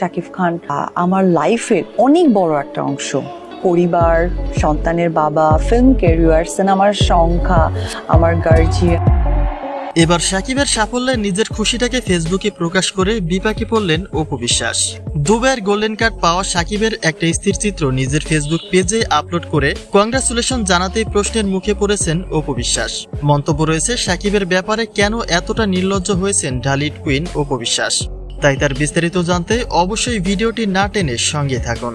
শাকিব খান আমার লাইফের অনেক বড় একটা অংশ। পরিবার, সন্তানের বাবা, ফিল্ম ক্যারিয়ার, সিনেমার সংখ্যা, আমার গার্জিয়ান। এবার শাকিবের সাফল্যে নিজের খুশিটাকে ফেসবুকে প্রকাশ করে বিপাকে পড়লেন অপু বিশ্বাস। দুবাইয়ের গোল্ডেন কার্ড পাওয়া শাকিবের একটা স্থির চিত্র নিজের ফেসবুক পেজে আপলোড করে কংগ্রাচুলেশন জানাতেই প্রশ্নের মুখে পড়েছেন অপু বিশ্বাস। মন্তব্য রয়েছে শাকিবের ব্যাপারে কেন এতটা নির্লজ্জ হয়েছেন ঢালিউড কুইন অপু বিশ্বাস। তাই তার বিস্তারিত জানতে অবশ্যই ভিডিওটি না টেনে সঙ্গে থাকুন।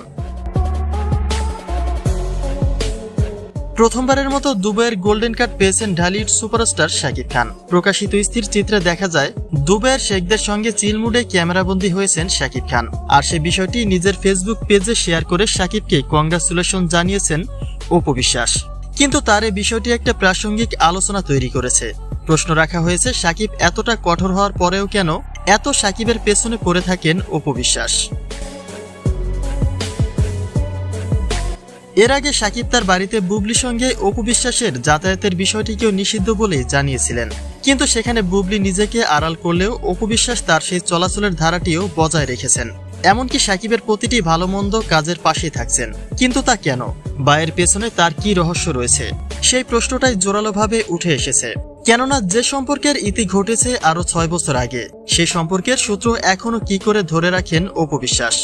প্রথমবারের মতো দুবাইয়ের গোল্ডেন কার্ড পেয়েছেন ঢালিউড সুপারস্টার শাকিব খান। প্রকাশিত স্থির চিত্রে দেখা যায় দুবাইয়ের শেখদের সঙ্গে চিলমুডে ক্যামেরাবন্দী হয়েছেন শাকিব খান। আর সে বিষয়টি নিজের ফেসবুক পেজে শেয়ার করে শাকিবকে কংগ্রাচুলেশন জানিয়েছেন অপু বিশ্বাস। কিন্তু তার এই বিষয়টি একটা প্রাসঙ্গিক আলোচনা তৈরি করেছে। প্রশ্ন রাখা হয়েছে শাকিব এতটা কঠোর হওয়ার পরেও কেন এত শাকিবের পেছনে পড়ে থাকেন অপু বিশ্বাস। এর আগে শাকিব তার বাড়িতে বুবলির সঙ্গে অপু বিশ্বাসের যাতায়াতের বিষয়টিকেও নিষিদ্ধ বলে জানিয়েছিলেন। কিন্তু সেখানে বুবলি নিজেকে আড়াল করলেও অপু বিশ্বাস তার সেই চলাচলের ধারাটিও বজায় রেখেছেন। এমনকি শাকিবের প্রতিটি ভালো মন্দ কাজের পাশেই থাকছেন। কিন্তু তা কেন? বা এর পেছনে তার কি রহস্য রয়েছে? সেই প্রশ্নটাই জোরালোভাবে উঠে এসেছে। কেননা যে সম্পর্কের ইতি ঘটেছে আরো 6 বছর আগে, সেই সম্পর্কের সূত্র এখনো কি করে ধরে রাখেন অপু বিশ্বাস।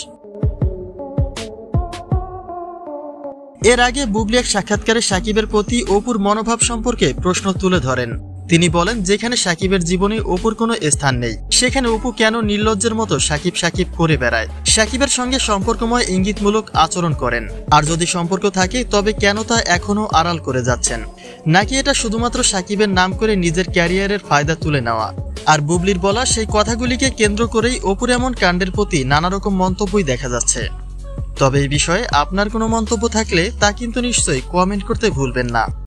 এর আগে বুবলি এক সাক্ষাৎকারে শাকিবের প্রতি অপুর মনোভাব সম্পর্কে প্রশ্ন তুলে ধরেন। তিনি বলেন, যেখানে শাকিবের জীবনে অপুর কোনো স্থান নেই, সেখানে অপু কেন নির্লজ্জের মতো শাকিব শাকিব করে বেড়ায়, শাকিবের সঙ্গে সম্পর্কময় ইঙ্গিতমূলক আচরণ করেন। আর যদি সম্পর্ক থাকে তবে কেন তা এখনো আড়াল করে যাচ্ছেন? নাকি এটা শুধুমাত্র শাকিবের নাম করে নিজের ক্যারিয়ারের ফায়দা তুলে নেওয়া? আর বুবলির বলা সেই কথাগুলিকে কেন্দ্র করেই অপুর এমন কাণ্ডের প্রতি নানা রকম মন্তব্যই দেখা যাচ্ছে। তবে এই বিষয়ে আপনার কোনো মন্তব্য থাকলে তা কিন্তু নিশ্চয়ই কমেন্ট করতে ভুলবেন না।